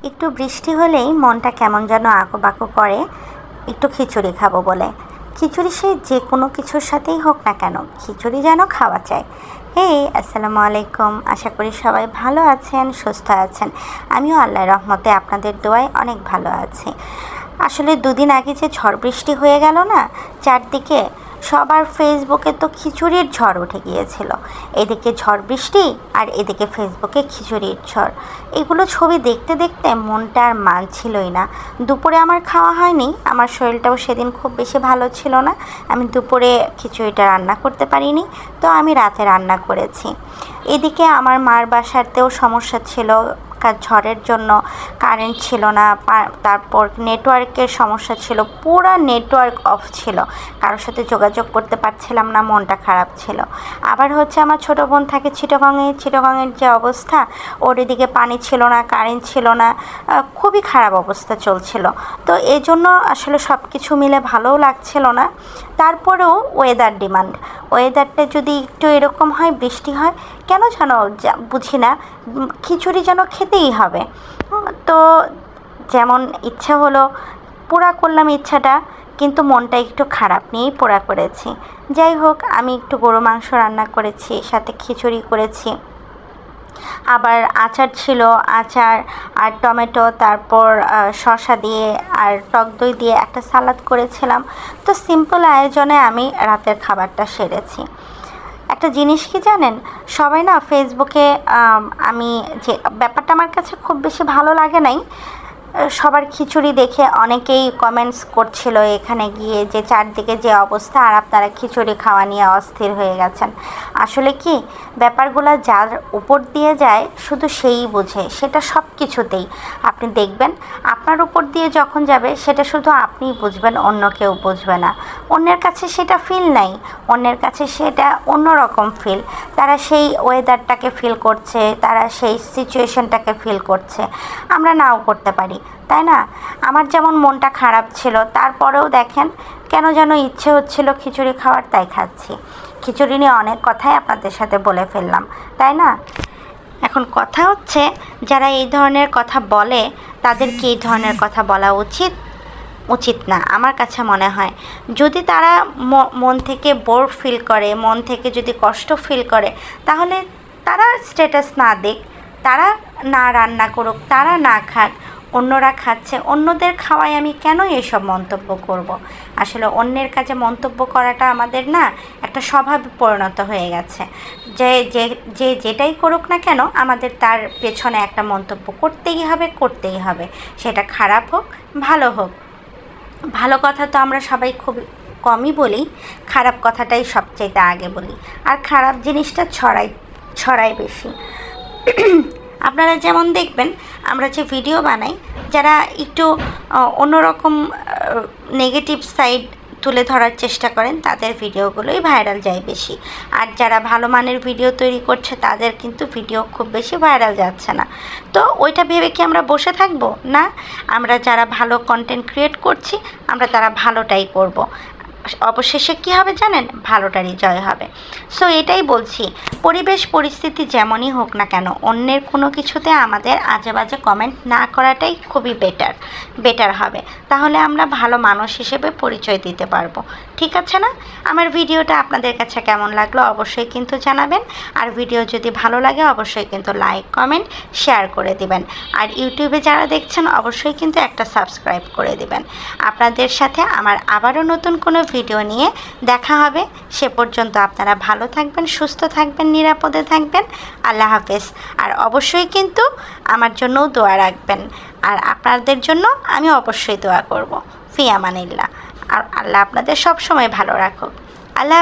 একটু বৃষ্টি হলেই মনটা কেমন যেন আঁকুবাঁকু করে একটু খিচুড়ি খাবো বলে। খিচুড়ি সে যে কোনো কিছুর সাথেই হোক না কেন, খিচুড়ি যেন খাওয়া চাই। আসসালামু আলাইকুম, আশা করি সবাই ভালো আছেন, সুস্থ আছেন। আমিও আল্লাহর রহমতে আপনাদের দোয়ায় অনেক ভালো আছি। আসলে দুদিন আগে যে ঝড় বৃষ্টি হয়ে গেল না, চারদিকে সবার ফেসবুকে তো খিচুড়ির ঝড় উঠে গিয়েছিল। এদিকে ঝড় বৃষ্টি আর এদিকে ফেসবুকে খিচুড়ির ঝড়। এগুলো ছবি দেখতে দেখতে মনটা আর মানছিলই না। দুপুরে আমার খাওয়া হয়নি, আমার শরীরটাও সেদিন খুব বেশি ভালো ছিল না। আমি দুপুরে খিচুড়িটা রান্না করতে পারিনি, তো আমি রাতে রান্না করেছি। এদিকে আমার মার বাসাতেও সমস্যা ছিল, ঝড়ের জন্য কারেন্ট ছিল না, তারপর নেটওয়ার্কের সমস্যা ছিল, পুরো নেটওয়ার্ক অফ ছিল, কারোর সাথে যোগাযোগ করতে পারছিলাম না, মনটা খারাপ ছিল। আবার হচ্ছে আমার ছোটো বোন থাকে চিটাগংয়ের যে অবস্থা, ওর এদিকে পানি ছিল না, কারেন্ট ছিল না, খুবই খারাপ অবস্থা চলছিল। তো এই জন্য আসলে সব কিছু মিলে ভালোও লাগছিল না। তারপরেও ওয়েদারটা যদি একটু এরকম হয়, বৃষ্টি হয়, কেন যেন বুঝি না, খিচুড়ি যেন খেতেই হবে। তো যেমন ইচ্ছা হলো পোড়া করলাম ইচ্ছাটা, কিন্তু মনটা একটু খারাপ নিয়েই পোড়া করেছি। যাই হোক, আমি একটু গরু মাংস রান্না করেছি, সাথে খিচুড়ি করেছি, আবার আচার ছিল, আচার আর টমেটো, তারপর শসা দিয়ে আর টক দই দিয়ে একটা সালাদ করেছিলাম। তো সিম্পল আয়োজনে আমি রাতের খাবারটা সেরেছি। একটা জিনিস কি জানেন, সবাই না ফেসবুকে, আমি যে ব্যাপারটা আমার কাছে খুব বেশি ভালো লাগে নাই, সবার খিচুড়ি দেখে অনেকেই কমেন্টস করছিল এখানে গিয়ে যে চারদিকে যে অবস্থা আর আপনারা খিচুড়ি খাওয়া নিয়ে অস্থির হয়ে গেছেন। আসলে কি, ব্যাপারগুলো যার উপর দিয়ে যায় শুধু সেই বোঝে, সেটা সব কিছুতেই আপনি দেখবেন আপনার উপর দিয়ে যখন যাবে সেটা শুধু আপনিই বুঝবেন, অন্য কেউ বুঝবে না। অন্যের কাছে সেটা ফিল নাই, অন্যের কাছে সেটা অন্যরকম ফিল। তারা সেই ওয়েদারটাকে ফিল করছে, তারা সেই সিচুয়েশনটাকে ফিল করছে, আমরা নাও করতে পারি, তাই না? আমার যেমন মনটা খারাপ ছিল, তারপরেও দেখেন কেন যেন ইচ্ছে হচ্ছিল খিচুড়ি খাওয়ার, তাই খাচ্ছি। খিচুড়ি নিয়ে অনেক কথাই আপনাদের সাথে বলে ফেললাম, তাই না? এখন কথা হচ্ছে, যারা এই ধরনের কথা বলে তাদেরকে এই ধরনের কথা বলা উচিত না আমার কাছে মনে হয়। যদি তারা মন থেকে বোর ফিল করে, মন থেকে যদি কষ্ট ফিল করে, তাহলে তারা স্ট্যাটাস না দিক, তারা না রান্না করুক, তারা না খাক। অন্যরা খাচ্ছে, অন্যদের খাওয়ায় আমি কেন এসব মন্তব্য করব? আসলে অন্যের কাছে মন্তব্য করাটা আমাদের না একটা স্বভাবে পরিণত হয়ে গেছে। যে যেটাই করুক না কেন, আমাদের তার পেছনে একটা মন্তব্য করতেই হবে, সেটা খারাপ হোক ভালো হোক। ভালো কথা তো আমরা সবাই খুব কমই বলি, খারাপ কথাটাই সবচেয়ে আগে বলি, আর খারাপ জিনিসটা ছড়াই বেশি। আপনারা যেমন দেখবেন, আমরা যে ভিডিও বানাই, যারা একটু অন্যরকম নেগেটিভ সাইড তুলে ধরার চেষ্টা করেন, তাদের ভিডিওগুলোই ভাইরাল যায় বেশি। আর যারা ভালো মানের ভিডিও তৈরি করছে, তাদের কিন্তু ভিডিও খুব বেশি ভাইরাল যাচ্ছে না। তো ওইটা ভেবে কি আমরা বসে থাকবো? না, আমরা যারা ভালো কন্টেন্ট ক্রিয়েট করছি, আমরা তারা ভালোটাই করব। অবশেষে কী হবে জানেন? ভালোটারই জয় হবে। সো এটাই বলছি, পরিবেশ পরিস্থিতি যেমনই হোক না কেন, অন্যের কোনো কিছুতে আমাদের আজে বাজে কমেন্ট না করাটাই খুবই বেটার হবে। তাহলে আমরা ভালো মানুষ হিসেবে পরিচয় দিতে পারবো, ঠিক আছে না? আমার ভিডিওটা আপনাদের কাছে কেমন লাগলো অবশ্যই কিন্তু জানাবেন। আর ভিডিও যদি ভালো লাগে অবশ্যই কিন্তু লাইক, কমেন্ট, শেয়ার করে দিবেন। আর ইউটিউবে যারা দেখছেন অবশ্যই কিন্তু একটা সাবস্ক্রাইব করে দিবেন। আপনাদের সাথে আমার আবারও নতুন কোনো ভিডিও নিয়ে দেখা হবে। সে পর্যন্ত আপনারা ভালো থাকবেন, সুস্থ থাকবেন, নিরাপদে থাকবেন। আল্লাহ হাফেজ। আর অবশ্যই কিন্তু আমার জন্যও দোয়া রাখবেন, আর আপনাদের জন্য আমি অবশ্যই দোয়া করব। ফি আমানিল্লাহ। আর আল্লাহ আপনাদের সব সময় ভালো রাখুক। আল্লাহ।